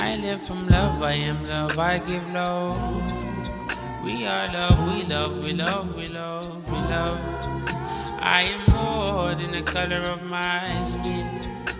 I live from love, I am love, I give love. We are love, we love, we love, we love, we love. I am more than the color of my skin.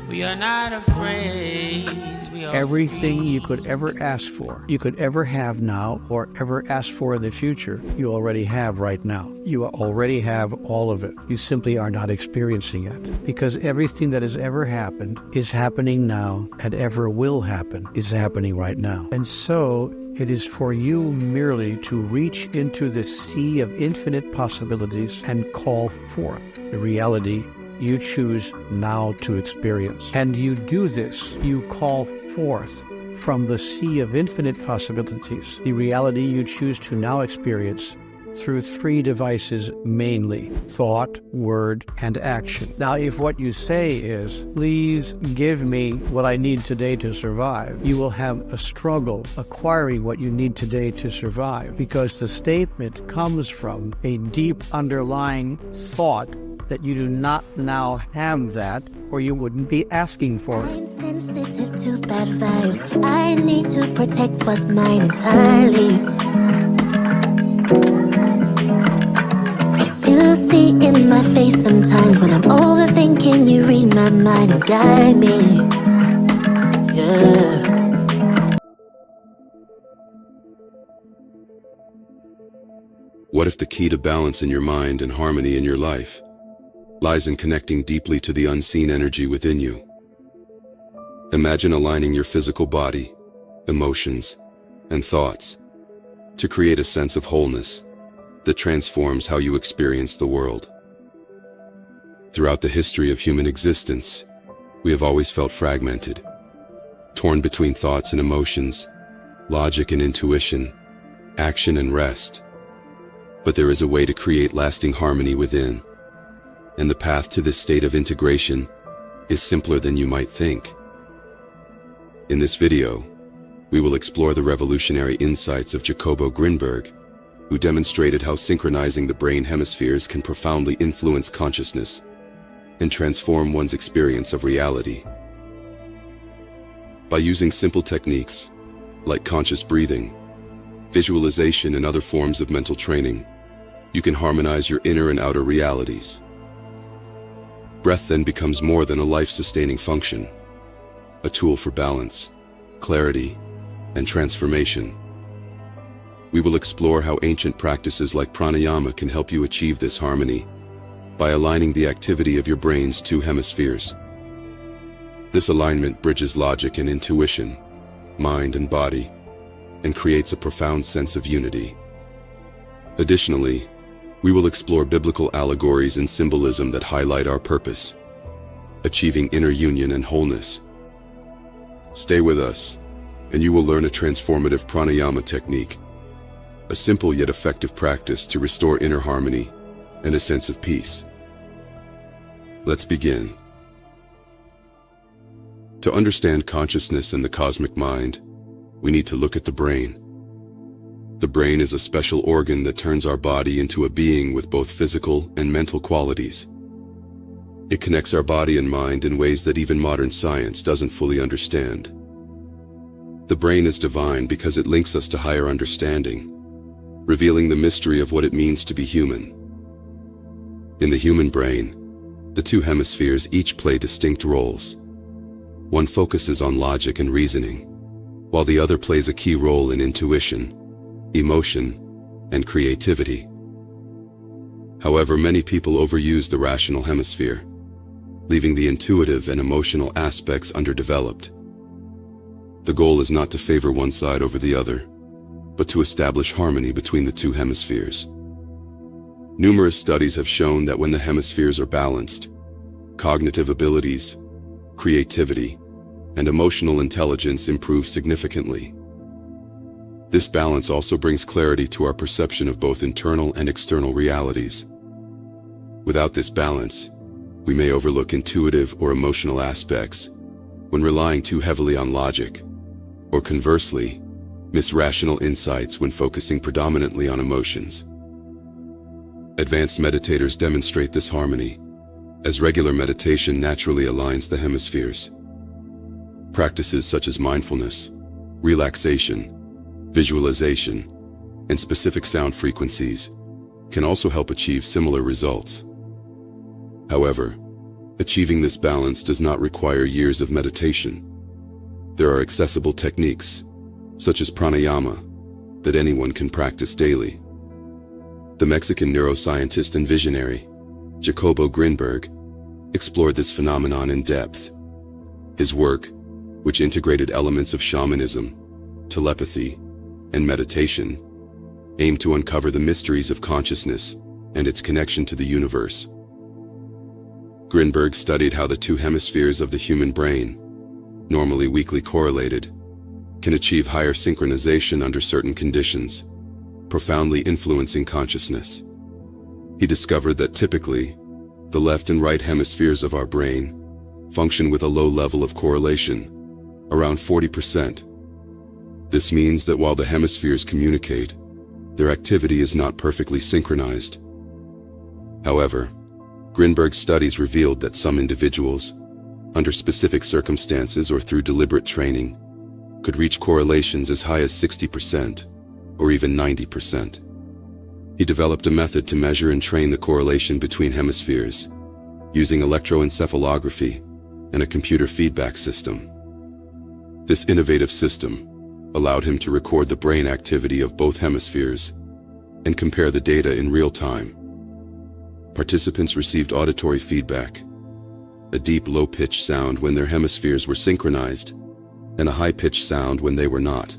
We are not afraid. We are Everything free. you could ever ask for, you could ever have now or ever ask for in the future, you already have right now. You already have all of it. You simply are not experiencing it. Because everything that has ever happened is happening now and ever will happen is happening right now. And so it is for you merely to reach into the sea of infinite possibilities and call forth the reality you choose now to experience. And you do this, you call forth from the sea of infinite possibilities the reality you choose to now experience through three devices mainly: thought, word, and action. Now, if what you say is, please give me what I need today to survive, you will have a struggle acquiring what you need today to survive, because the statement comes from a deep underlying thought that you do not now have that, or you wouldn't be asking for it. I'm sensitive to bad vibes. I need to protect what's mine entirely. You see in my face sometimes when I'm overthinking, you read my mind and guide me. Yeah. What if the key to balance in your mind and harmony in your life lies in connecting deeply to the unseen energy within you? Imagine aligning your physical body, emotions, and thoughts to create a sense of wholeness that transforms how you experience the world. Throughout the history of human existence, we have always felt fragmented, torn between thoughts and emotions, logic and intuition, action and rest. But there is a way to create lasting harmony within, and the path to this state of integration is simpler than you might think. In this video, we will explore the revolutionary insights of Jacobo Grinberg, who demonstrated how synchronizing the brain hemispheres can profoundly influence consciousness and transform one's experience of reality. By using simple techniques like conscious breathing, visualization, and other forms of mental training, you can harmonize your inner and outer realities. Breath then becomes more than a life-sustaining function, a tool for balance, clarity, and transformation. We will explore how ancient practices like pranayama can help you achieve this harmony by aligning the activity of your brain's two hemispheres. This alignment bridges logic and intuition, mind and body, and creates a profound sense of unity. Additionally, we will explore biblical allegories and symbolism that highlight our purpose, achieving inner union and wholeness. Stay with us, and you will learn a transformative pranayama technique, a simple yet effective practice to restore inner harmony and a sense of peace. Let's begin. To understand consciousness and the cosmic mind, we need to look at the brain. The brain is a special organ that turns our body into a being with both physical and mental qualities. It connects our body and mind in ways that even modern science doesn't fully understand. The brain is divine because it links us to higher understanding, revealing the mystery of what it means to be human. In the human brain, the two hemispheres each play distinct roles. One focuses on logic and reasoning, while the other plays a key role in intuition, emotion, and creativity. However, many people overuse the rational hemisphere, leaving the intuitive and emotional aspects underdeveloped. The goal is not to favor one side over the other, but to establish harmony between the two hemispheres. Numerous studies have shown that when the hemispheres are balanced, cognitive abilities, creativity, and emotional intelligence improve significantly. This balance also brings clarity to our perception of both internal and external realities. Without this balance, we may overlook intuitive or emotional aspects when relying too heavily on logic, or conversely, miss rational insights when focusing predominantly on emotions. Advanced meditators demonstrate this harmony, as regular meditation naturally aligns the hemispheres. Practices such as mindfulness, Relaxation, visualization, and specific sound frequencies can also help achieve similar results. However, achieving this balance does not require years of meditation. There are accessible techniques, such as pranayama, that anyone can practice daily. The Mexican neuroscientist and visionary, Jacobo Grinberg, explored this phenomenon in depth. His work, which integrated elements of shamanism, telepathy, and meditation, aimed to uncover the mysteries of consciousness and its connection to the universe. Grinberg studied how the two hemispheres of the human brain, normally weakly correlated, can achieve higher synchronization under certain conditions, profoundly influencing consciousness. He discovered that typically, the left and right hemispheres of our brain function with a low level of correlation, around 40%. This means that while the hemispheres communicate, their activity is not perfectly synchronized. However, Grinberg's studies revealed that some individuals, under specific circumstances or through deliberate training, could reach correlations as high as 60% or even 90%. He developed a method to measure and train the correlation between hemispheres, using electroencephalography and a computer feedback system. This innovative system allowed him to record the brain activity of both hemispheres and compare the data in real time. Participants received auditory feedback, a deep low-pitched sound when their hemispheres were synchronized, and a high-pitched sound when they were not.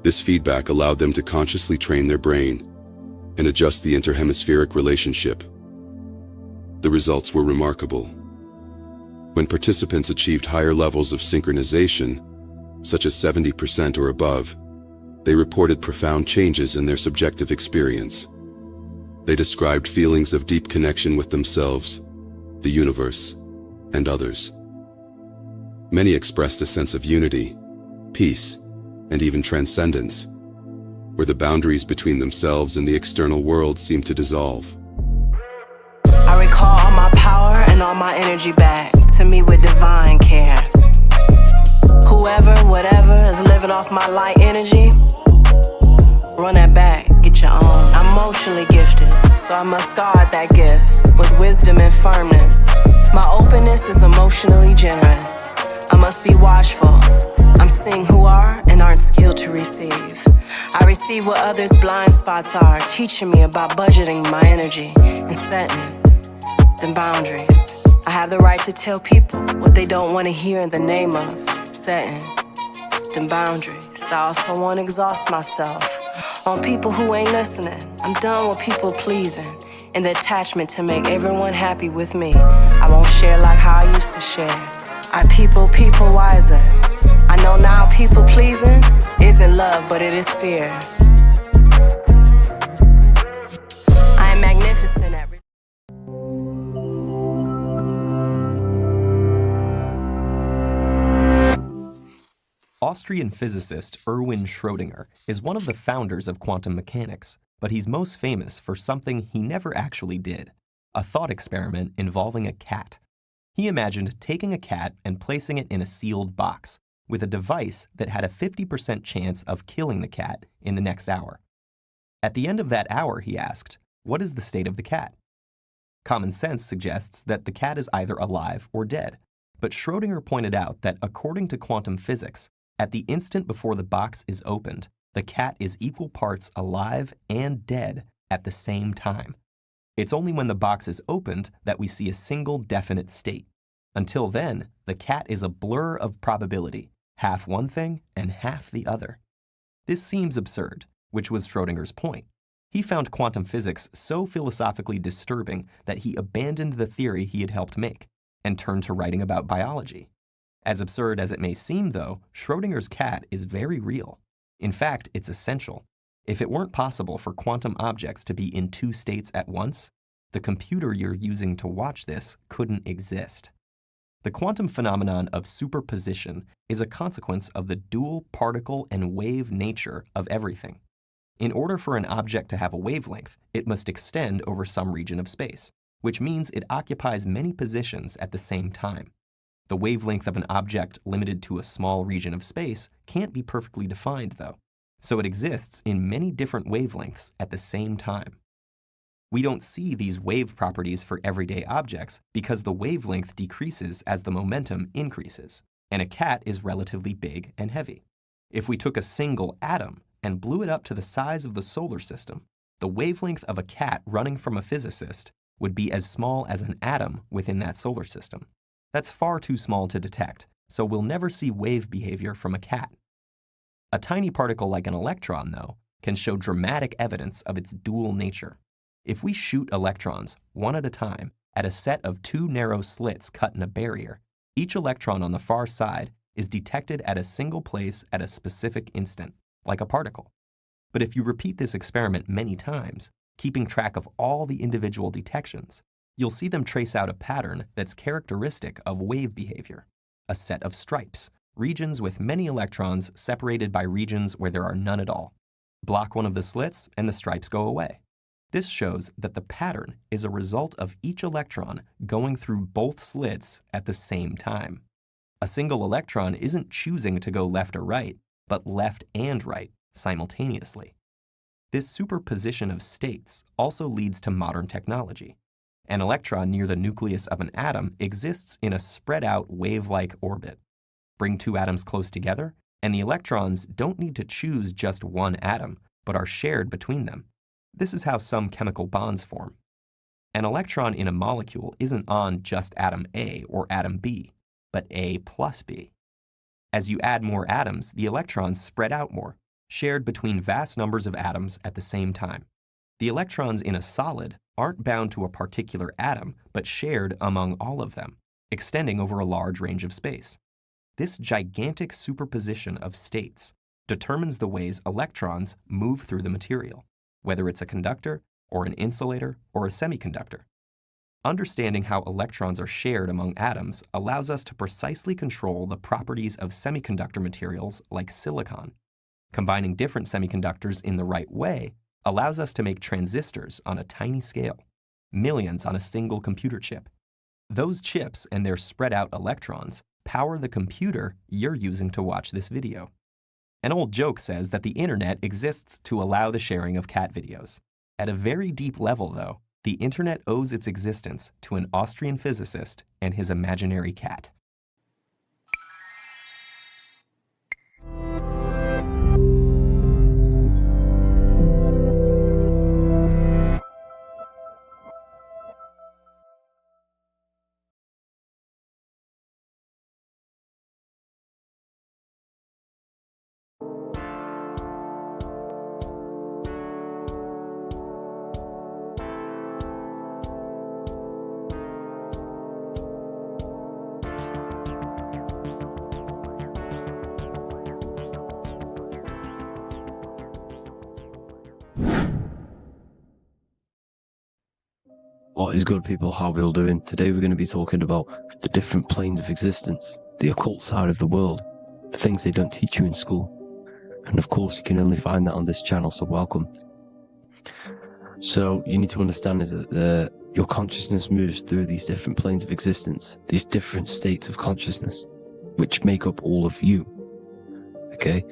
This feedback allowed them to consciously train their brain and adjust the interhemispheric relationship. The results were remarkable. When participants achieved higher levels of synchronization, such as 70% or above, they reported profound changes in their subjective experience. They described feelings of deep connection with themselves, the universe, and others. Many expressed a sense of unity, peace, and even transcendence, where the boundaries between themselves and the external world seemed to dissolve. I recall all my power and all my energy back to me with divine care. Whoever, whatever is living off my light energy, run that back, get your own. I'm emotionally gifted, so I must guard that gift with wisdom and firmness. My openness is emotionally generous. I must be watchful. I'm seeing who are and aren't skilled to receive. I receive what others' blind spots are, teaching me about budgeting my energy and setting them boundaries. I have the right to tell people what they don't want to hear in the name of setting them boundaries. I also won't exhaust myself on people who ain't listening. I'm done with people pleasing and the attachment to make everyone happy with me. I won't share like how I used to share. I people wiser. I know now people pleasing isn't love, but it is fear. I am magnificent at Austrian physicist Erwin Schrödinger is one of the founders of quantum mechanics, but he's most famous for something he never actually did, a thought experiment involving a cat. He imagined taking a cat and placing it in a sealed box with a device that had a 50% chance of killing the cat in the next hour. At the end of that hour, he asked, "What is the state of the cat?" Common sense suggests that the cat is either alive or dead, but Schrödinger pointed out that according to quantum physics, at the instant before the box is opened, the cat is equal parts alive and dead at the same time. It's only when the box is opened that we see a single definite state. Until then, the cat is a blur of probability, half one thing and half the other. This seems absurd, which was Schrödinger's point. He found quantum physics so philosophically disturbing that he abandoned the theory he had helped make and turned to writing about biology. As absurd as it may seem, though, Schrödinger's cat is very real. In fact, it's essential. If it weren't possible for quantum objects to be in two states at once, the computer you're using to watch this couldn't exist. The quantum phenomenon of superposition is a consequence of the dual particle and wave nature of everything. In order for an object to have a wavelength, it must extend over some region of space, which means it occupies many positions at the same time. The wavelength of an object limited to a small region of space can't be perfectly defined, though, so it exists in many different wavelengths at the same time. We don't see these wave properties for everyday objects because the wavelength decreases as the momentum increases, and a cat is relatively big and heavy. If we took a single atom and blew it up to the size of the solar system, the wavelength of a cat running from a physicist would be as small as an atom within that solar system. That's far too small to detect, so we'll never see wave behavior from a cat. A tiny particle like an electron, though, can show dramatic evidence of its dual nature. If we shoot electrons, one at a time, at a set of two narrow slits cut in a barrier, each electron on the far side is detected at a single place at a specific instant, like a particle. But if you repeat this experiment many times, keeping track of all the individual detections, you'll see them trace out a pattern that's characteristic of wave behavior, a set of stripes, regions with many electrons separated by regions where there are none at all. Block one of the slits and the stripes go away. This shows that the pattern is a result of each electron going through both slits at the same time. A single electron isn't choosing to go left or right, but left and right simultaneously. This superposition of states also leads to modern technology. An electron near the nucleus of an atom exists in a spread-out wave-like orbit. Bring two atoms close together, and the electrons don't need to choose just one atom, but are shared between them. This is how some chemical bonds form. An electron in a molecule isn't on just atom A or atom B, but A plus B. As you add more atoms, the electrons spread out more, shared between vast numbers of atoms at the same time. The electrons in a solid aren't bound to a particular atom, but shared among all of them, extending over a large range of space. This gigantic superposition of states determines the ways electrons move through the material, whether it's a conductor, or an insulator, or a semiconductor. Understanding how electrons are shared among atoms allows us to precisely control the properties of semiconductor materials like silicon. Combining different semiconductors in the right way allows us to make transistors on a tiny scale, millions on a single computer chip. Those chips and their spread-out electrons power the computer you're using to watch this video. An old joke says that the internet exists to allow the sharing of cat videos. At a very deep level, though, the internet owes its existence to an Austrian physicist and his imaginary cat. What is good, people? How are we all doing? Today we're going to be talking about the different planes of existence, the occult side of the world, the things they don't teach you in school. And of course, you can only find that on this channel, so welcome. So you need to understand is that your consciousness moves through these different planes of existence, these different states of consciousness, which make up all of you. Okay?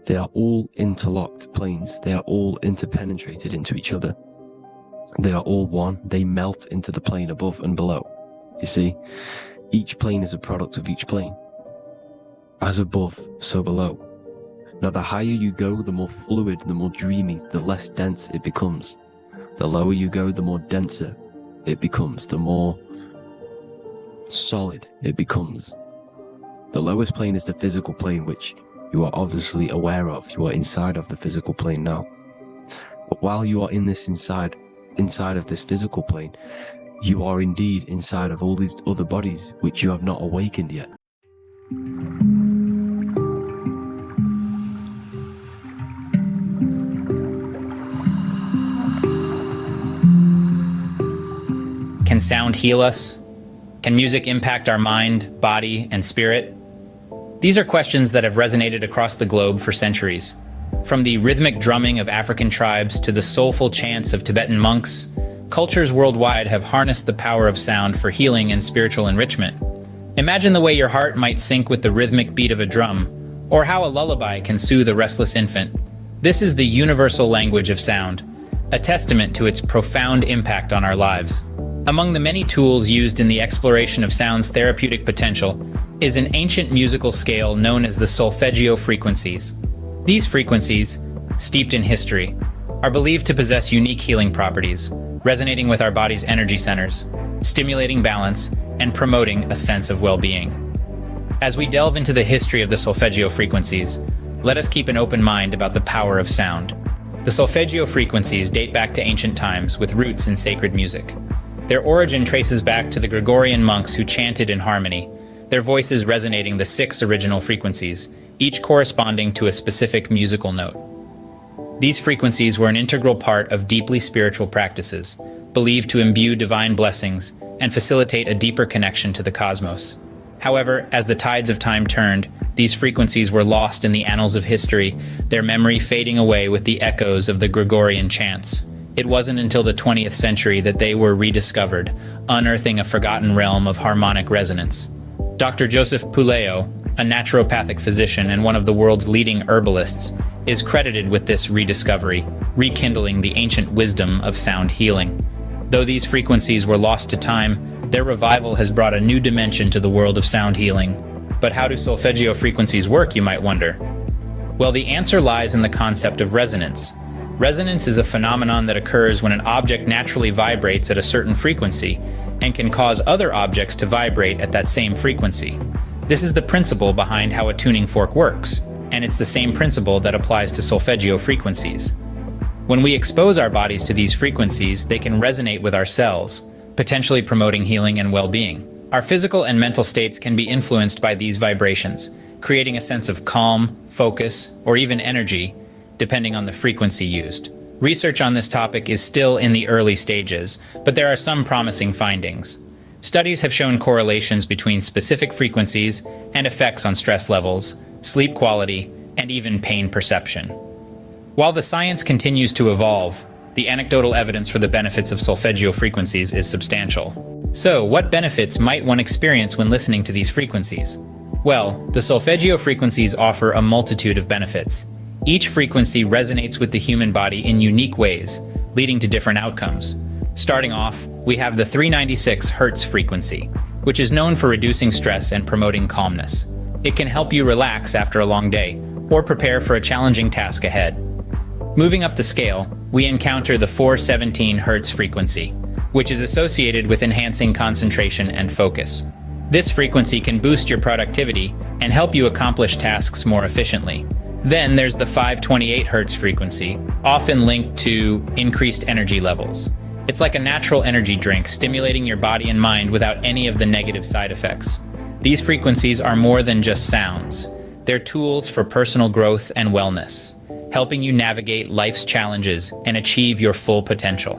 They are all interlocked planes. They are all interpenetrated into each other. They are all one. They melt into the plane above and below. You see, each plane is a product of each plane. As above, so below. Now, the higher you go, the more fluid, the more dreamy, the less dense it becomes. The lower you go, the more denser it becomes, the more solid it becomes. The lowest plane is the physical plane, which you are obviously aware of. You are inside of the physical plane now. But while you are in this inside of this physical plane, you are indeed inside of all these other bodies which you have not awakened yet. Can sound heal us? Can music impact our mind, body, and spirit? These are questions that have resonated across the globe for centuries. From the rhythmic drumming of African tribes to the soulful chants of Tibetan monks, cultures worldwide have harnessed the power of sound for healing and spiritual enrichment. Imagine the way your heart might sync with the rhythmic beat of a drum, or how a lullaby can soothe a restless infant. This is the universal language of sound, a testament to its profound impact on our lives. Among the many tools used in the exploration of sound's therapeutic potential is an ancient musical scale known as the solfeggio frequencies. These frequencies, steeped in history, are believed to possess unique healing properties, resonating with our body's energy centers, stimulating balance, and promoting a sense of well-being. As we delve into the history of the solfeggio frequencies, let us keep an open mind about the power of sound. The solfeggio frequencies date back to ancient times with roots in sacred music. Their origin traces back to the Gregorian monks who chanted in harmony, their voices resonating the 6 original frequencies, each corresponding to a specific musical note. These frequencies were an integral part of deeply spiritual practices, believed to imbue divine blessings and facilitate a deeper connection to the cosmos. However, as the tides of time turned, these frequencies were lost in the annals of history, their memory fading away with the echoes of the Gregorian chants. It wasn't until the 20th century that they were rediscovered, unearthing a forgotten realm of harmonic resonance. Dr. Joseph Puleo, a naturopathic physician and one of the world's leading herbalists, is credited with this rediscovery, rekindling the ancient wisdom of sound healing. Though these frequencies were lost to time, their revival has brought a new dimension to the world of sound healing. But how do solfeggio frequencies work, you might wonder? Well, the answer lies in the concept of resonance. Resonance is a phenomenon that occurs when an object naturally vibrates at a certain frequency and can cause other objects to vibrate at that same frequency. This is the principle behind how a tuning fork works, and it's the same principle that applies to solfeggio frequencies. When we expose our bodies to these frequencies, they can resonate with our cells, potentially promoting healing and well-being. Our physical and mental states can be influenced by these vibrations, creating a sense of calm, focus, or even energy, depending on the frequency used. Research on this topic is still in the early stages, but there are some promising findings. Studies have shown correlations between specific frequencies and effects on stress levels, sleep quality, and even pain perception. While the science continues to evolve, the anecdotal evidence for the benefits of solfeggio frequencies is substantial. So, what benefits might one experience when listening to these frequencies? Well, the solfeggio frequencies offer a multitude of benefits. Each frequency resonates with the human body in unique ways, leading to different outcomes. Starting off, we have the 396 Hz frequency, which is known for reducing stress and promoting calmness. It can help you relax after a long day, or prepare for a challenging task ahead. Moving up the scale, we encounter the 417 Hz frequency, which is associated with enhancing concentration and focus. This frequency can boost your productivity and help you accomplish tasks more efficiently. Then there's the 528 Hz frequency, often linked to increased energy levels. It's like a natural energy drink, stimulating your body and mind without any of the negative side effects. These frequencies are more than just sounds. They're tools for personal growth and wellness, helping you navigate life's challenges and achieve your full potential.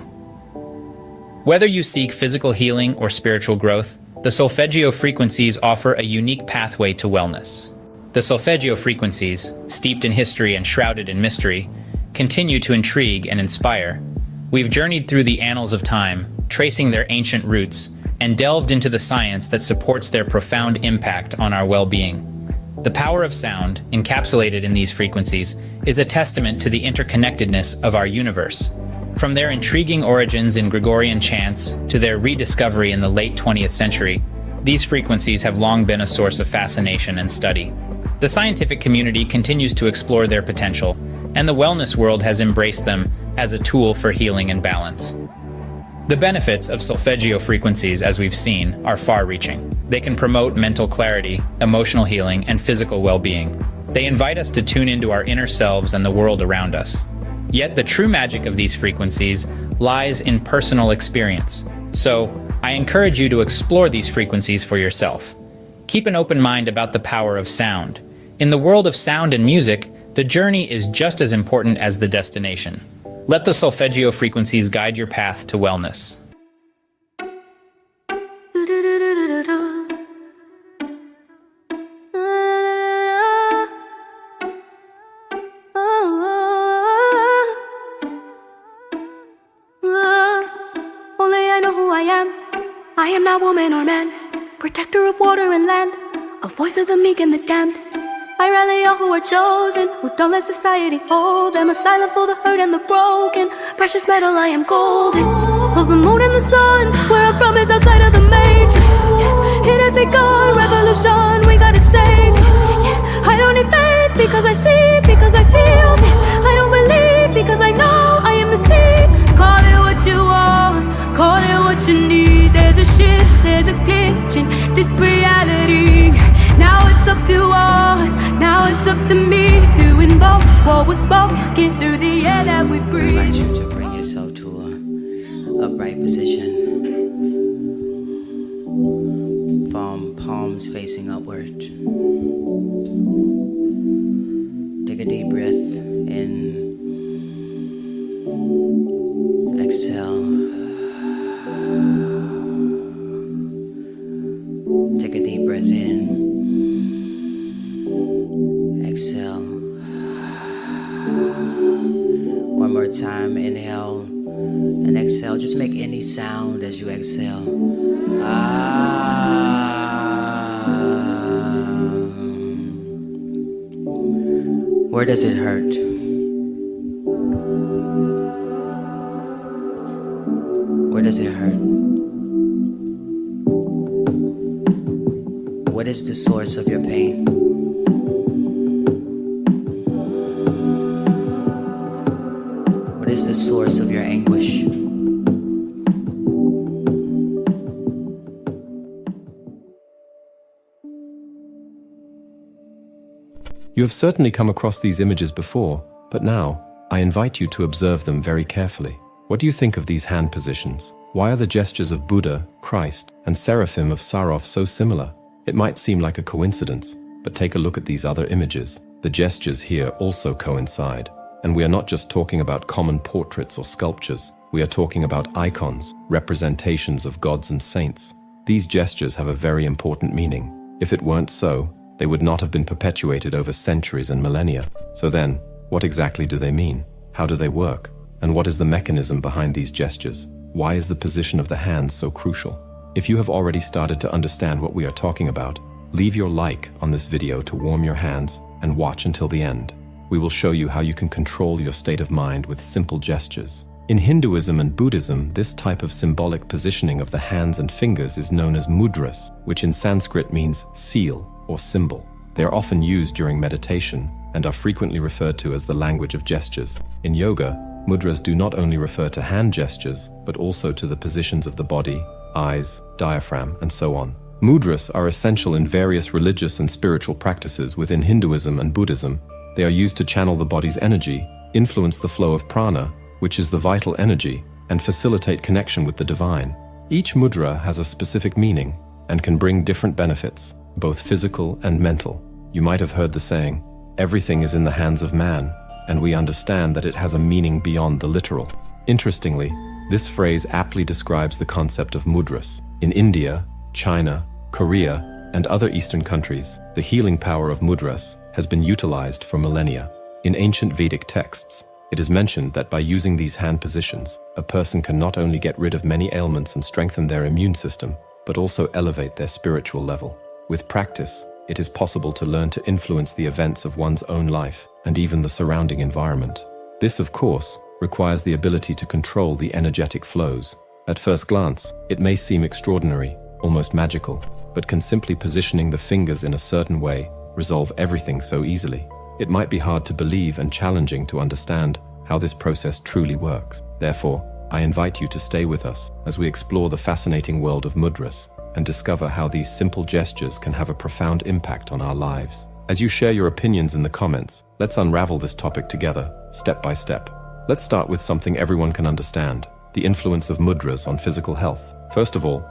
Whether you seek physical healing or spiritual growth, the solfeggio frequencies offer a unique pathway to wellness. The solfeggio frequencies, steeped in history and shrouded in mystery, continue to intrigue and inspire. We've journeyed through the annals of time, tracing their ancient roots, and delved into the science that supports their profound impact on our well-being. The power of sound, encapsulated in these frequencies, is a testament to the interconnectedness of our universe. From their intriguing origins in Gregorian chants to their rediscovery in the late 20th century, these frequencies have long been a source of fascination and study. The scientific community continues to explore their potential, and the wellness world has embraced them as a tool for healing and balance. The benefits of solfeggio frequencies, as we've seen, are far-reaching. They can promote mental clarity, emotional healing, and physical well-being. They invite us to tune into our inner selves and the world around us. Yet the true magic of these frequencies lies in personal experience. So, I encourage you to explore these frequencies for yourself. Keep an open mind about the power of sound. In the world of sound and music, the journey is just as important as the destination. Let the solfeggio frequencies guide your path to wellness. Only I know who I am. I am not woman or man. protector of water and land, a voice of the meek and the damned. I rally all who are chosen, who don't let society hold them. A silent for the hurt and the broken, precious metal I am golden. Of the moon and the sun, where I'm from is outside of the matrix. It has begun, revolution, we gotta save this. I don't need faith because I see, because I feel this. I don't believe because I know I am the seed. Call it what you want, call it what you need. There's a shift, there's a glitch in this reality. Now it's up to us, now it's up to me to invoke what was spoken through the air that we breathe. I invite you to bring yourself to a upright position. From palms facing upward. Take a deep breath in. Exhale. Take a deep breath in. Exhale. One more time, inhale and exhale. Just make any sound as you exhale. Where does it hurt? Where does it hurt? What is the source of your pain? What is the source of your anguish? You have certainly come across these images before, but now, I invite you to observe them very carefully. What do you think of these hand positions? Why are the gestures of Buddha, Christ, and Seraphim of Sarov so similar? It might seem like a coincidence, but take a look at these other images. The gestures here also coincide. And we are not just talking about common portraits or sculptures. We are talking about icons, representations of gods and saints. These gestures have a very important meaning. If it weren't so, they would not have been perpetuated over centuries and millennia. So then, what exactly do they mean? How do they work? And what is the mechanism behind these gestures? Why is the position of the hands so crucial? If you have already started to understand what we are talking about, leave your like on this video to warm your hands and watch until the end. We will show you how you can control your state of mind with simple gestures. In Hinduism and Buddhism, this type of symbolic positioning of the hands and fingers is known as mudras, which in Sanskrit means seal or symbol. They are often used during meditation and are frequently referred to as the language of gestures. In yoga, mudras do not only refer to hand gestures, but also to the positions of the body, eyes, diaphragm, and so on. Mudras are essential in various religious and spiritual practices within Hinduism and Buddhism. They are used to channel the body's energy, influence the flow of prana, which is the vital energy, and facilitate connection with the divine. Each mudra has a specific meaning and can bring different benefits, both physical and mental. You might have heard the saying, everything is in the hands of man, and we understand that it has a meaning beyond the literal. Interestingly, this phrase aptly describes the concept of mudras. In India, China, Korea, and other Eastern countries, the healing power of mudras has been utilized for millennia. In ancient Vedic texts, it is mentioned that by using these hand positions, a person can not only get rid of many ailments and strengthen their immune system, but also elevate their spiritual level. With practice, it is possible to learn to influence the events of one's own life and even the surrounding environment. This, of course, requires the ability to control the energetic flows. At first glance, it may seem extraordinary, almost magical, but can simply positioning the fingers in a certain way resolve everything so easily? It might be hard to believe and challenging to understand how this process truly works. Therefore, I invite you to stay with us as we explore the fascinating world of mudras and discover how these simple gestures can have a profound impact on our lives. As you share your opinions in the comments, let's unravel this topic together, step by step. Let's start with something everyone can understand, the influence of mudras on physical health. First of all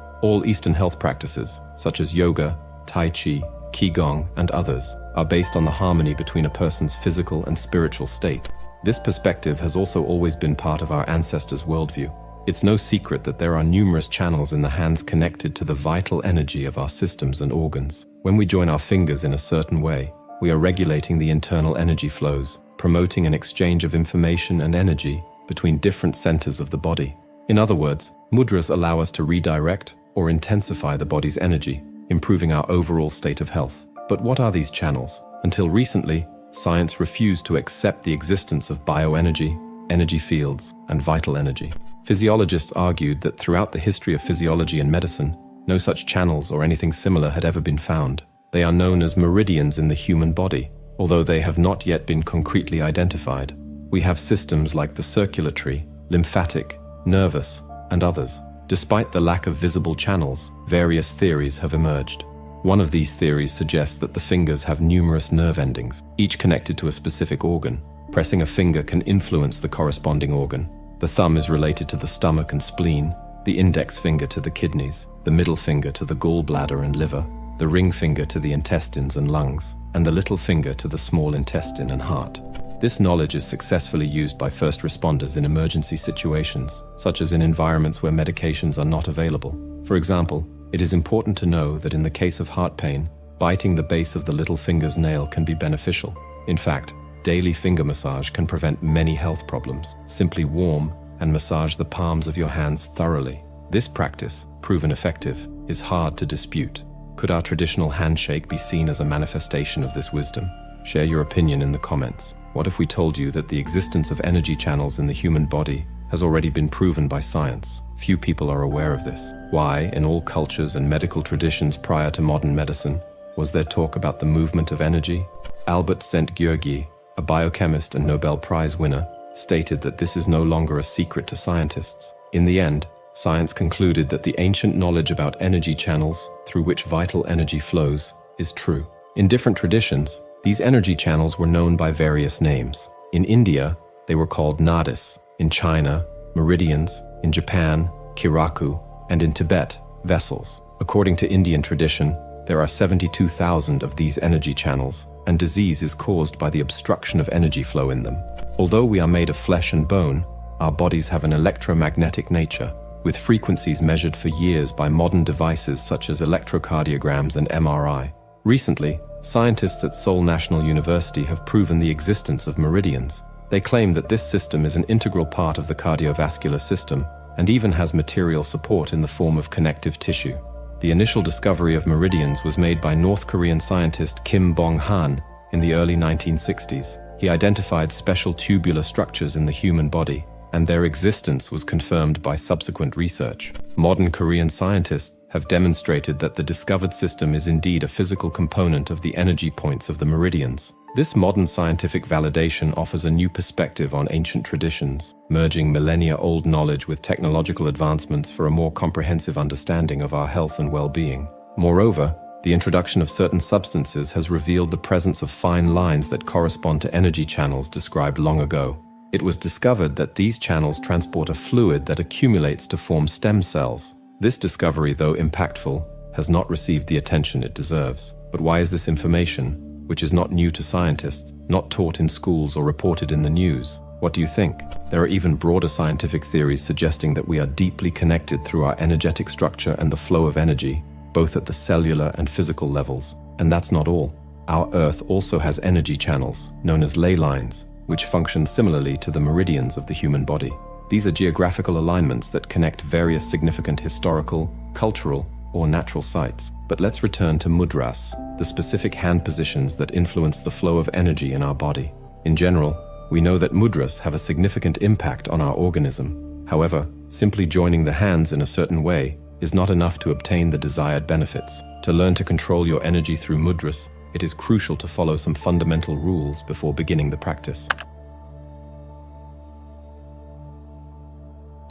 Eastern health practices, such as yoga, Tai Chi, Qigong, and others, are based on the harmony between a person's physical and spiritual state. This perspective has also always been part of our ancestors' worldview. It's no secret that there are numerous channels in the hands connected to the vital energy of our systems and organs. When we join our fingers in a certain way, we are regulating the internal energy flows, promoting an exchange of information and energy between different centers of the body. In other words, mudras allow us to redirect or intensify the body's energy. improving our overall state of health. But what are these channels? Until recently, science refused to accept the existence of bioenergy, energy fields, and vital energy. Physiologists argued that throughout the history of physiology and medicine, no such channels or anything similar had ever been found. They are known as meridians in the human body, although they have not yet been concretely identified. We have systems like the circulatory, lymphatic, nervous, and others. Despite the lack of visible channels, various theories have emerged. One of these theories suggests that the fingers have numerous nerve endings, each connected to a specific organ. Pressing a finger can influence the corresponding organ. The thumb is related to the stomach and spleen, the index finger to the kidneys, the middle finger to the gallbladder and liver, the ring finger to the intestines and lungs, and the little finger to the small intestine and heart. This knowledge is successfully used by first responders in emergency situations, such as in environments where medications are not available. For example, it is important to know that in the case of heart pain, biting the base of the little finger's nail can be beneficial. In fact, daily finger massage can prevent many health problems. Simply warm and massage the palms of your hands thoroughly. This practice, proven effective, is hard to dispute. Could our traditional handshake be seen as a manifestation of this wisdom? Share your opinion in the comments. What if we told you that the existence of energy channels in the human body has already been proven by science? Few people are aware of this. Why, in all cultures and medical traditions prior to modern medicine, was there talk about the movement of energy? Albert Szent-Györgyi, a biochemist and Nobel Prize winner, stated that this is no longer a secret to scientists. In the end, science concluded that the ancient knowledge about energy channels through which vital energy flows is true. In different traditions, these energy channels were known by various names. In India, they were called nadis. In China, meridians. In Japan, kiraku. And in Tibet, vessels. According to Indian tradition, there are 72,000 of these energy channels, and disease is caused by the obstruction of energy flow in them. Although we are made of flesh and bone, our bodies have an electromagnetic nature, with frequencies measured for years by modern devices such as electrocardiograms and MRI. Recently, scientists at Seoul National University have proven the existence of meridians. They claim that this system is an integral part of the cardiovascular system and even has material support in the form of connective tissue. The initial discovery of meridians was made by North Korean scientist Kim Bong-han in the early 1960s. He identified special tubular structures in the human body, and their existence was confirmed by subsequent research. Modern Korean scientists have demonstrated that the discovered system is indeed a physical component of the energy points of the meridians. This modern scientific validation offers a new perspective on ancient traditions, merging millennia-old knowledge with technological advancements for a more comprehensive understanding of our health and well-being. Moreover, the introduction of certain substances has revealed the presence of fine lines that correspond to energy channels described long ago. It was discovered that these channels transport a fluid that accumulates to form stem cells. This discovery, though impactful, has not received the attention it deserves. But why is this information, which is not new to scientists, not taught in schools or reported in the news? What do you think? There are even broader scientific theories suggesting that we are deeply connected through our energetic structure and the flow of energy, both at the cellular and physical levels. And that's not all. Our Earth also has energy channels, known as ley lines, which function similarly to the meridians of the human body. These are geographical alignments that connect various significant historical, cultural, or natural sites. But let's return to mudras, the specific hand positions that influence the flow of energy in our body. In general, we know that mudras have a significant impact on our organism. However, simply joining the hands in a certain way is not enough to obtain the desired benefits. To learn to control your energy through mudras, it is crucial to follow some fundamental rules before beginning the practice.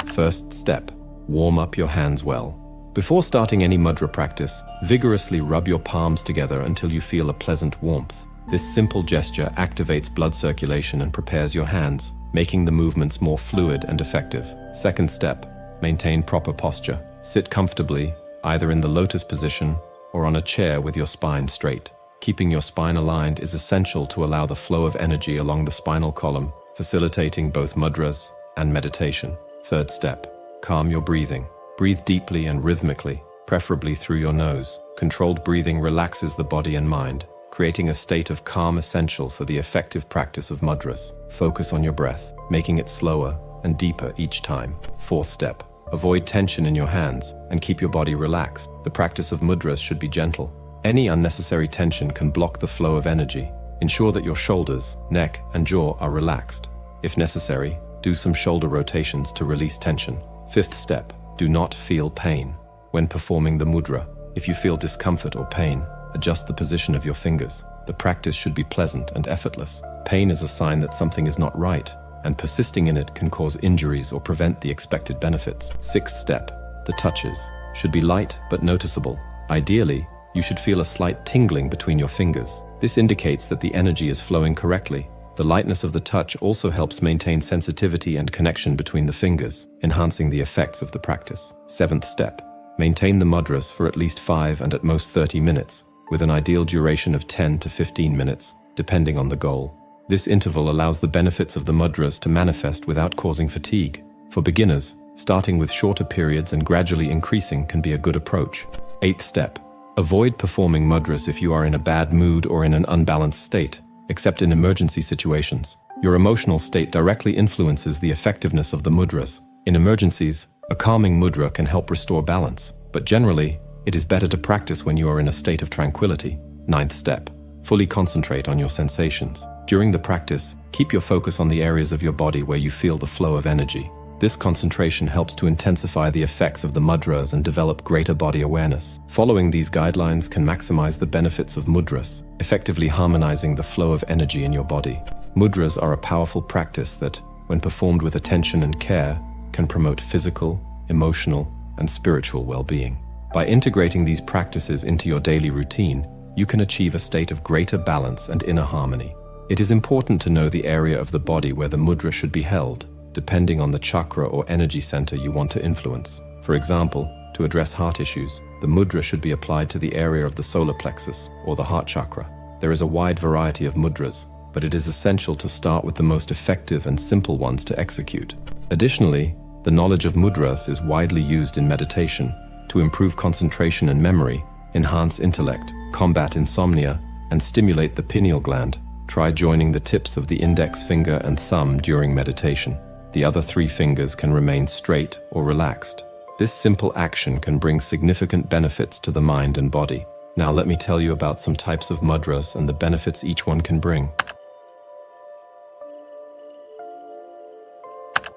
First step, warm up your hands well. Before starting any mudra practice, vigorously rub your palms together until you feel a pleasant warmth. This simple gesture activates blood circulation and prepares your hands, making the movements more fluid and effective. Second step, maintain proper posture. Sit comfortably, either in the lotus position or on a chair with your spine straight. Keeping your spine aligned is essential to allow the flow of energy along the spinal column, facilitating both mudras and meditation. Third step, calm your breathing. Breathe deeply and rhythmically, preferably through your nose. Controlled breathing relaxes the body and mind, creating a state of calm essential for the effective practice of mudras. Focus on your breath, making it slower and deeper each time. Fourth step, Avoid tension in your hands and keep your body relaxed. The practice of mudras should be gentle. Any unnecessary tension can block the flow of energy. Ensure that your shoulders, neck, and jaw are relaxed. If necessary, do some shoulder rotations to release tension. Fifth step, do not feel pain. When performing the mudra, if you feel discomfort or pain, adjust the position of your fingers. The practice should be pleasant and effortless. Pain is a sign that something is not right, and persisting in it can cause injuries or prevent the expected benefits. Sixth step, the touches should be light but noticeable. Ideally, you should feel a slight tingling between your fingers. This indicates that the energy is flowing correctly. The lightness of the touch also helps maintain sensitivity and connection between the fingers, enhancing the effects of the practice. Seventh step, maintain the mudras for at least 5 and at most 30 minutes, with an ideal duration of 10 to 15 minutes, depending on the goal. This interval allows the benefits of the mudras to manifest without causing fatigue. For beginners, starting with shorter periods and gradually increasing can be a good approach. Eighth step, avoid performing mudras if you are in a bad mood or in an unbalanced state, except in emergency situations. Your emotional state directly influences the effectiveness of the mudras. In emergencies, a calming mudra can help restore balance, but generally, it is better to practice when you are in a state of tranquility. Ninth step, fully concentrate on your sensations. During the practice, keep your focus on the areas of your body where you feel the flow of energy. This concentration helps to intensify the effects of the mudras and develop greater body awareness. Following these guidelines can maximize the benefits of mudras, effectively harmonizing the flow of energy in your body. Mudras are a powerful practice that, when performed with attention and care, can promote physical, emotional, and spiritual well-being. By integrating these practices into your daily routine, you can achieve a state of greater balance and inner harmony. It is important to know the area of the body where the mudra should be held, depending on the chakra or energy center you want to influence. For example, to address heart issues, the mudra should be applied to the area of the solar plexus or the heart chakra. There is a wide variety of mudras, but it is essential to start with the most effective and simple ones to execute. Additionally, the knowledge of mudras is widely used in meditation to improve concentration and memory, enhance intellect, combat insomnia, and stimulate the pineal gland. Try joining the tips of the index finger and thumb during meditation. The other 3 fingers can remain straight or relaxed. This simple action can bring significant benefits to the mind and body. Now let me tell you about some types of mudras and the benefits each one can bring.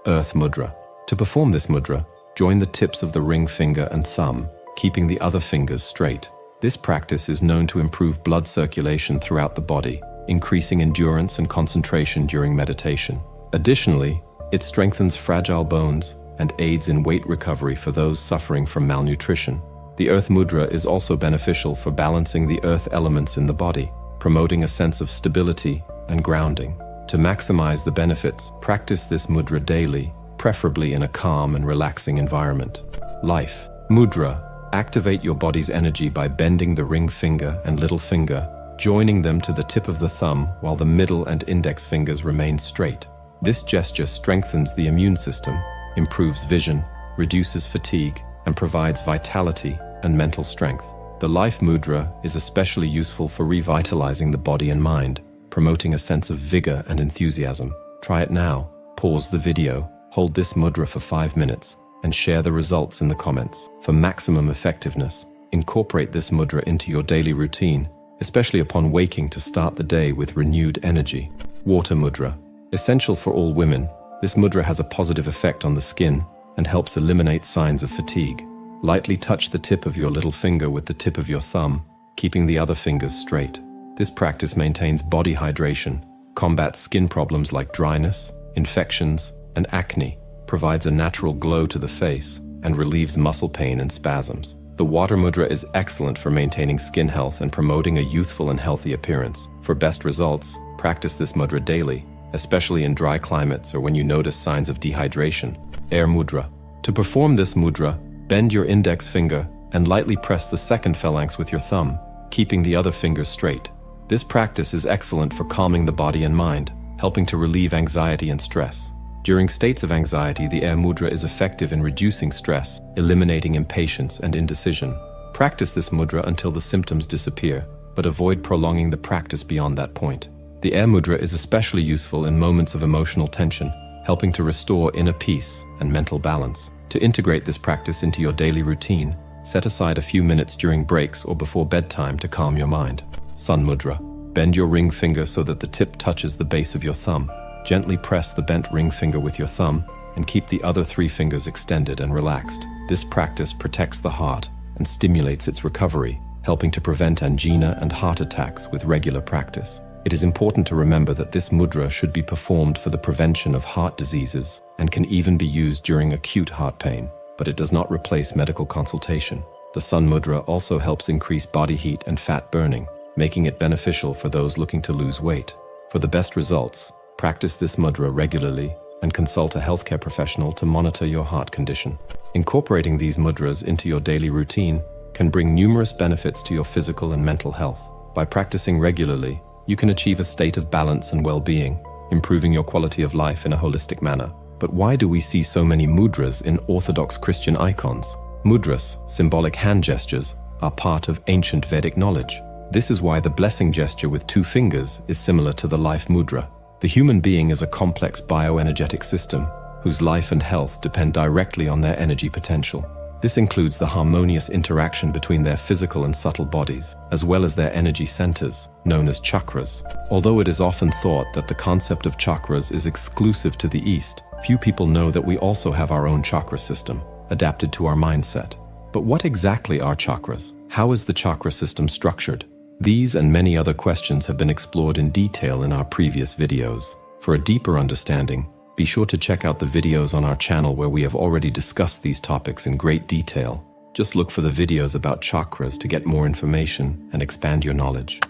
Earth mudra. To perform this mudra, join the tips of the ring finger and thumb, keeping the other fingers straight. This practice is known to improve blood circulation throughout the body, increasing endurance and concentration during meditation. Additionally, it strengthens fragile bones and aids in weight recovery for those suffering from malnutrition. The Earth Mudra is also beneficial for balancing the earth elements in the body, promoting a sense of stability and grounding. To maximize the benefits, practice this mudra daily, preferably in a calm and relaxing environment. Life Mudra. Activate your body's energy by bending the ring finger and little finger, joining them to the tip of the thumb while the middle and index fingers remain straight. This gesture strengthens the immune system, improves vision, reduces fatigue, and provides vitality and mental strength. The Life Mudra is especially useful for revitalizing the body and mind, promoting a sense of vigor and enthusiasm. Try it now. Pause the video, hold this mudra for 5 minutes, and share the results in the comments. For maximum effectiveness, incorporate this mudra into your daily routine, especially upon waking to start the day with renewed energy. Water Mudra. Essential for all women, this mudra has a positive effect on the skin and helps eliminate signs of fatigue. Lightly touch the tip of your little finger with the tip of your thumb, keeping the other fingers straight. This practice maintains body hydration, combats skin problems like dryness, infections, and acne, provides a natural glow to the face, and relieves muscle pain and spasms. The Water Mudra is excellent for maintaining skin health and promoting a youthful and healthy appearance. For best results, practice this mudra daily, especially in dry climates or when you notice signs of dehydration. Air Mudra. To perform this mudra, bend your index finger and lightly press the second phalanx with your thumb, keeping the other fingers straight. This practice is excellent for calming the body and mind, helping to relieve anxiety and stress. During states of anxiety, the Air Mudra is effective in reducing stress, eliminating impatience and indecision. Practice this mudra until the symptoms disappear, but avoid prolonging the practice beyond that point. The Air Mudra is especially useful in moments of emotional tension, helping to restore inner peace and mental balance. To integrate this practice into your daily routine, set aside a few minutes during breaks or before bedtime to calm your mind. Sun Mudra. Bend your ring finger so that the tip touches the base of your thumb. Gently press the bent ring finger with your thumb and keep the other 3 fingers extended and relaxed. This practice protects the heart and stimulates its recovery, helping to prevent angina and heart attacks with regular practice. It is important to remember that this mudra should be performed for the prevention of heart diseases and can even be used during acute heart pain, but it does not replace medical consultation. The Sun Mudra also helps increase body heat and fat burning, making it beneficial for those looking to lose weight. For the best results, practice this mudra regularly and consult a healthcare professional to monitor your heart condition. Incorporating these mudras into your daily routine can bring numerous benefits to your physical and mental health. By practicing regularly, you can achieve a state of balance and well-being, improving your quality of life in a holistic manner. But why do we see so many mudras in Orthodox Christian icons? Mudras, symbolic hand gestures, are part of ancient Vedic knowledge. This is why the blessing gesture with 2 fingers is similar to the life mudra. The human being is a complex bioenergetic system whose life and health depend directly on their energy potential. This includes the harmonious interaction between their physical and subtle bodies, as well as their energy centers, known as chakras. Although it is often thought that the concept of chakras is exclusive to the East, few people know that we also have our own chakra system, adapted to our mindset. But what exactly are chakras? How is the chakra system structured? These and many other questions have been explored in detail in our previous videos. For a deeper understanding, be sure to check out the videos on our channel where we have already discussed these topics in great detail. Just look for the videos about chakras to get more information and expand your knowledge.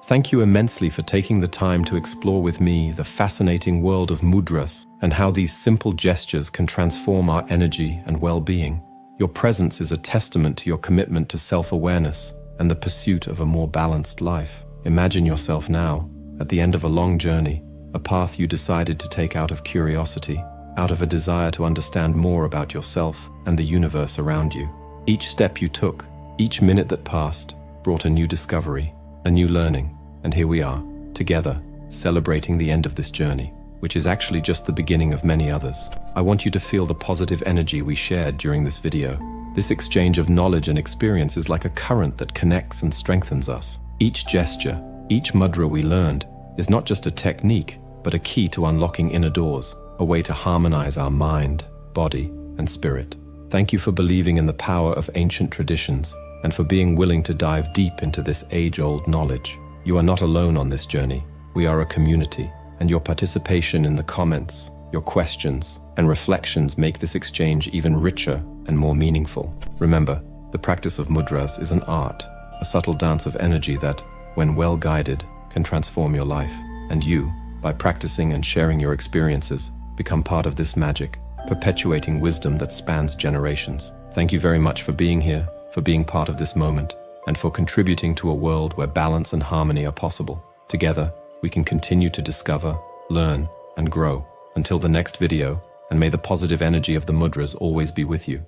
Thank you immensely for taking the time to explore with me the fascinating world of mudras and how these simple gestures can transform our energy and well-being. Your presence is a testament to your commitment to self-awareness and the pursuit of a more balanced life. Imagine yourself now, at the end of a long journey, a path you decided to take out of curiosity, out of a desire to understand more about yourself and the universe around you. Each step you took, each minute that passed, brought a new discovery, a new learning, and here we are, together, celebrating the end of this journey, which is actually just the beginning of many others. I want you to feel the positive energy we shared during this video. This exchange of knowledge and experience is like a current that connects and strengthens us. Each gesture, each mudra we learned, is not just a technique, but a key to unlocking inner doors, a way to harmonize our mind, body, and spirit. Thank you for believing in the power of ancient traditions and for being willing to dive deep into this age-old knowledge. You are not alone on this journey. We are a community, and your participation in the comments, your questions, and reflections make this exchange even richer and more meaningful. Remember, the practice of mudras is an art, a subtle dance of energy that, when well guided, can transform your life. And you, by practicing and sharing your experiences, become part of this magic, perpetuating wisdom that spans generations. Thank you very much for being here, for being part of this moment, and for contributing to a world where balance and harmony are possible. Together, we can continue to discover, learn, and grow. Until the next video, and may the positive energy of the mudras always be with you.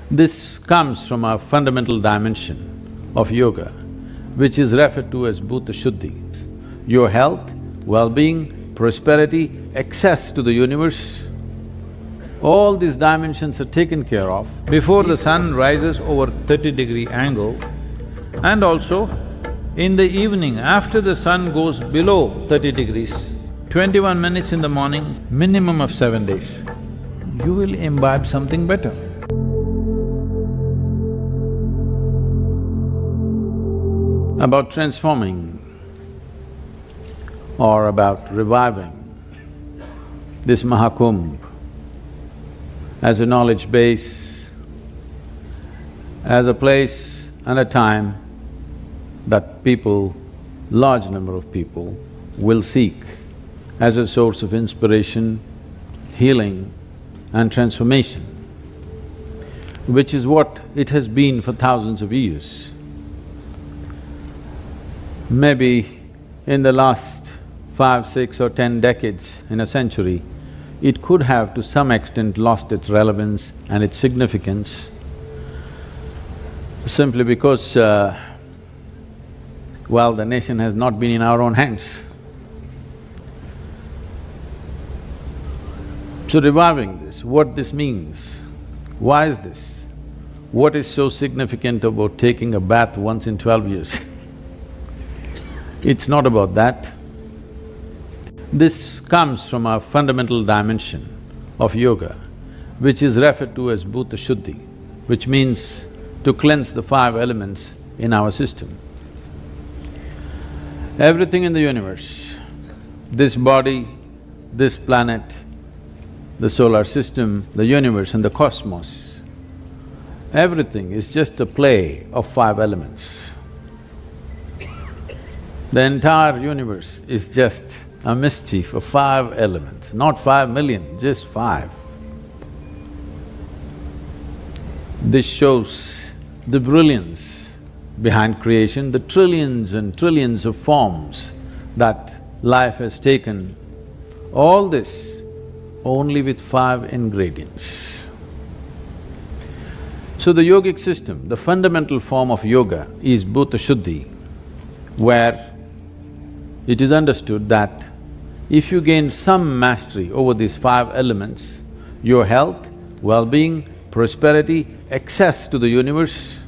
This comes from a fundamental dimension of yoga, which is referred to as Bhuta Shuddhi. Your health, well-being, prosperity, access to the universe, all these dimensions are taken care of before the sun rises over 30-degree angle, and also in the evening after the sun goes below 30 degrees, 21 minutes in the morning, minimum of 7 days, you will imbibe something better. About transforming or about reviving this Mahakumbh as a knowledge base, as a place and a time that people, large number of people, will seek as a source of inspiration, healing and transformation, which is what it has been for thousands of years. Maybe in the last 5, 6 or 10 decades in a century, it could have to some extent lost its relevance and its significance, simply because, well, the nation has not been in our own hands. So reviving this, what this means, why is this? What is so significant about taking a bath once in 12 years? It's not about that. This comes from a fundamental dimension of yoga, which is referred to as Bhuta Shuddhi, which means to cleanse the five elements in our system. Everything in the universe, this body, this planet, the solar system, the universe and the cosmos, everything is just a play of five elements. The entire universe is just a mischief of five elements, not 5 million, just five. This shows the brilliance behind creation, the trillions and trillions of forms that life has taken, all this only with five ingredients. So the yogic system, the fundamental form of yoga is Bhuta Shuddhi, where it is understood that if you gain some mastery over these five elements, your health, well-being, prosperity, access to the universe,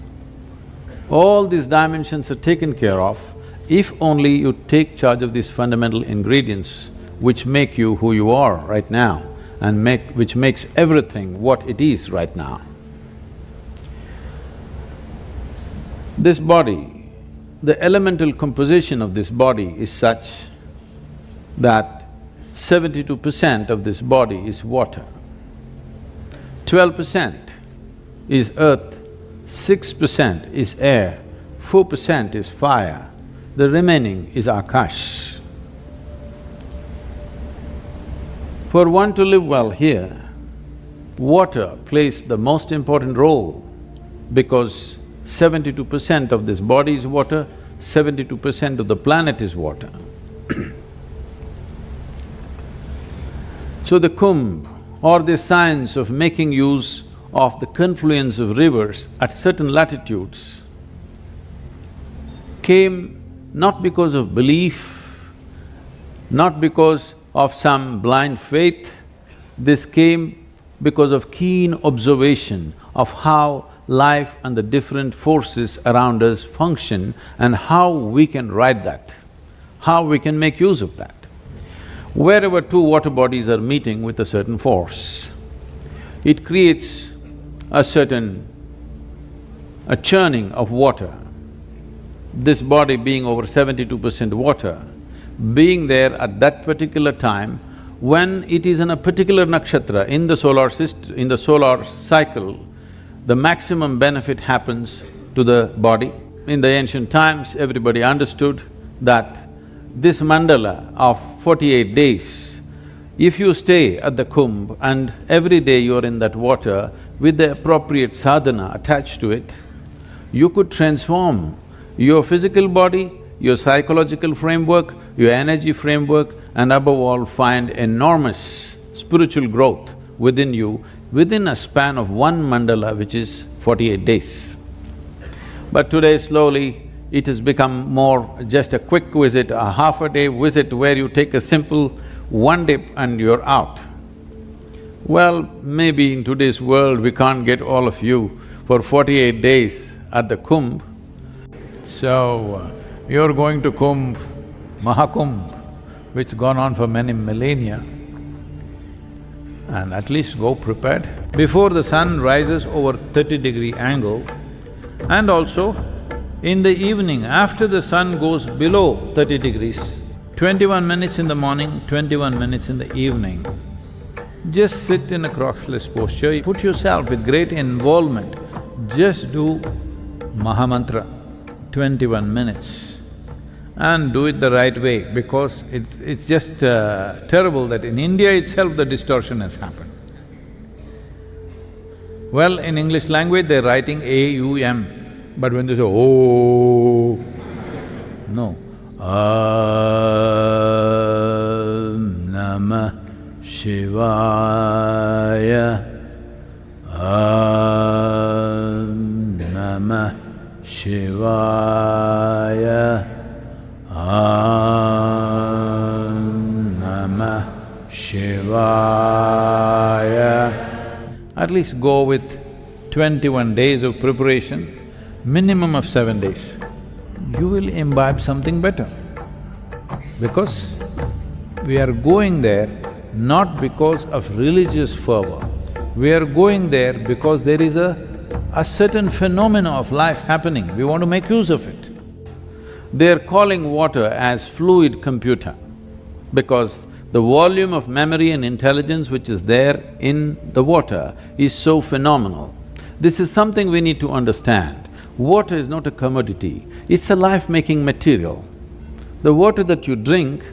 all these dimensions are taken care of if only you take charge of these fundamental ingredients which make you who you are right now and which makes everything what it is right now. This body, the elemental composition of this body is such that 72% of this body is water, 12% is earth, 6% is air, 4% is fire, the remaining is Akash. For one to live well here, water plays the most important role because 72% of this body is water, 72% of the planet is water. So the Kumbh, or the science of making use of the confluence of rivers at certain latitudes, came not because of belief, not because of some blind faith, this came because of keen observation of how life and the different forces around us function and how we can ride that, how we can make use of that. Wherever two water bodies are meeting with a certain force, it creates a churning of water. This body being over 72% water, being there at that particular time, when it is in a particular nakshatra in the solar cycle, the maximum benefit happens to the body. In the ancient times, everybody understood that this mandala of 48 days, if you stay at the Kumbh and every day you're in that water with the appropriate sadhana attached to it, you could transform your physical body, your psychological framework, your energy framework, and above all find enormous spiritual growth within you within a span of one mandala, which is 48 days. But today slowly it has become more just a quick visit, a half-a-day visit where you take a simple one dip and you're out. Well, maybe in today's world we can't get all of you for 48 days at the Kumbh. So, you're going to Kumbh, Mahakumbh, which has gone on for many millennia, and at least go prepared. Before the sun rises over 30-degree angle, and also in the evening after the sun goes below 30 degrees, 21 minutes in the morning, 21 minutes in the evening, just sit in a crossless posture, put yourself with great involvement, just do Mahamantra, 21 minutes, and do it the right way because it's just terrible that in India itself the distortion has happened. Well, in English language they're writing A-U-M, but when they say, oh, no. Om Namah Shivaya, Om Namah Shivaya. Om Namah Shivaya. At least go with 21 days of preparation, minimum of 7 days. You will imbibe something better. Because we are going there not because of religious fervor. We are going there because there is a certain phenomena of life happening, we want to make use of it. They're calling water as fluid computer because the volume of memory and intelligence which is there in the water is so phenomenal. This is something we need to understand. Water is not a commodity, it's a life-making material. The water that you drink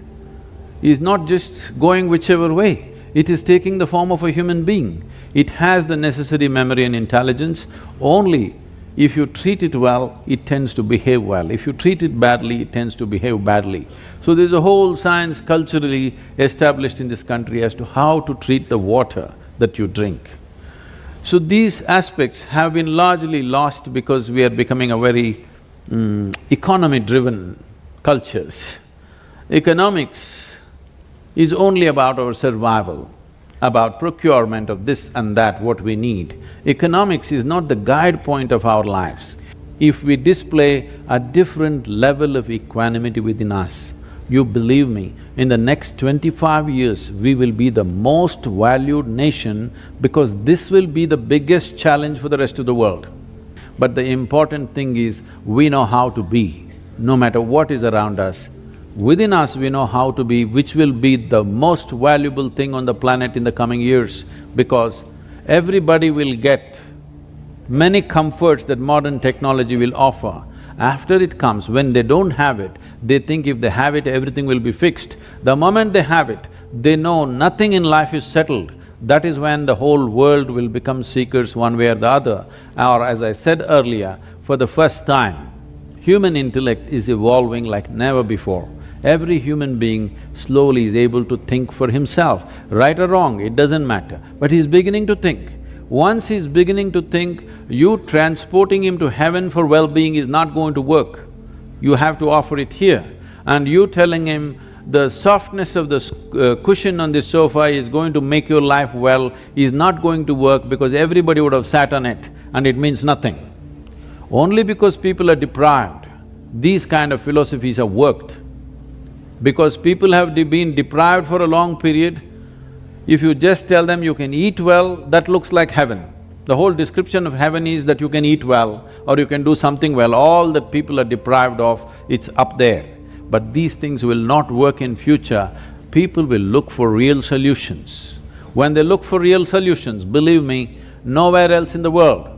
is not just going whichever way, it is taking the form of a human being. It has the necessary memory and intelligence. Only if you treat it well, it tends to behave well. If you treat it badly, it tends to behave badly. So there's a whole science culturally established in this country as to how to treat the water that you drink. So these aspects have been largely lost because we are becoming a very economy-driven cultures. Economics is only about our survival, about procurement of this and that, what we need. Economics is not the guide point of our lives. If we display a different level of equanimity within us, you believe me, in the next 25 years, we will be the most valued nation because this will be the biggest challenge for the rest of the world. But the important thing is, we know how to be, no matter what is around us. Within us, we know how to be, which will be the most valuable thing on the planet in the coming years, because everybody will get many comforts that modern technology will offer. After it comes, when they don't have it, they think if they have it, everything will be fixed. The moment they have it, they know nothing in life is settled. That is when the whole world will become seekers one way or the other. Or as I said earlier, for the first time, human intellect is evolving like never before. Every human being slowly is able to think for himself. Right or wrong, it doesn't matter, but he's beginning to think. Once he's beginning to think, you transporting him to heaven for well-being is not going to work. You have to offer it here. And you telling him the softness of the cushion on this sofa is going to make your life well is not going to work because everybody would have sat on it and it means nothing. Only because people are deprived, these kind of philosophies have worked. Because people have been deprived for a long period, if you just tell them you can eat well, that looks like heaven. The whole description of heaven is that you can eat well or you can do something well, all that people are deprived of, it's up there. But these things will not work in future, people will look for real solutions. When they look for real solutions, believe me, nowhere else in the world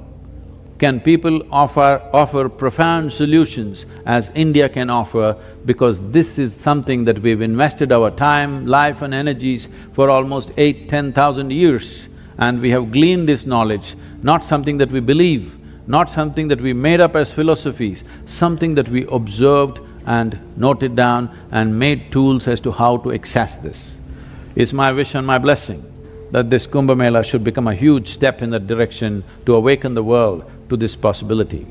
can people offer profound solutions as India can offer, because this is something that we've invested our time, life and energies for almost 8–10,000 years. And we have gleaned this knowledge, not something that we believe, not something that we made up as philosophies, something that we observed and noted down and made tools as to how to access this. It's my wish and my blessing that this Kumbh Mela should become a huge step in that direction to awaken the world to this possibility.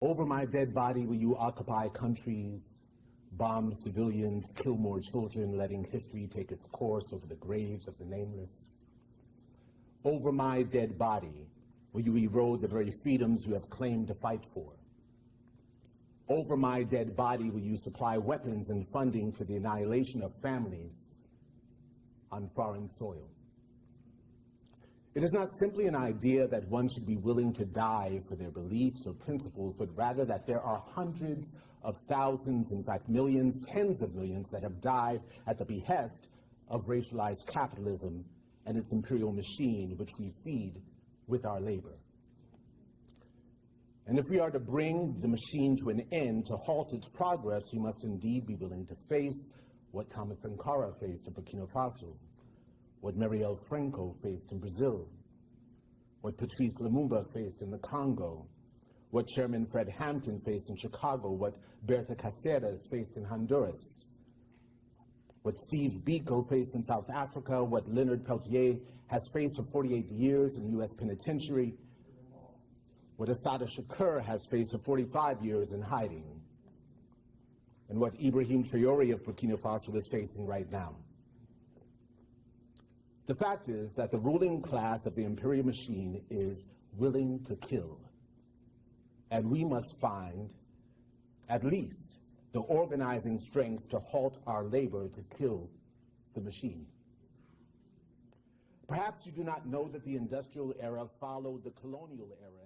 Over my dead body will you occupy countries, bomb civilians, kill more children, letting history take its course over the graves of the nameless. Over my dead body will you erode the very freedoms you have claimed to fight for. Over my dead body will you supply weapons and funding for the annihilation of families on foreign soil. It is not simply an idea that one should be willing to die for their beliefs or principles, but rather that there are hundreds of thousands, in fact millions, tens of millions that have died at the behest of racialized capitalism and its imperial machine, which we feed with our labor. And if we are to bring the machine to an end, to halt its progress, we must indeed be willing to face what Thomas Sankara faced in Burkina Faso, what Marielle Franco faced in Brazil, what Patrice Lumumba faced in the Congo, what Chairman Fred Hampton faced in Chicago, what Berta Cáceres faced in Honduras, what Steve Biko faced in South Africa, what Leonard Peltier has faced for 48 years in the U.S. penitentiary, what Assata Shakur has faced for 45 years in hiding, and what Ibrahim Traoré of Burkina Faso is facing right now. The fact is that the ruling class of the imperial machine is willing to kill. And we must find at least the organizing strength to halt our labor to kill the machine. Perhaps you do not know that the industrial era followed the colonial era.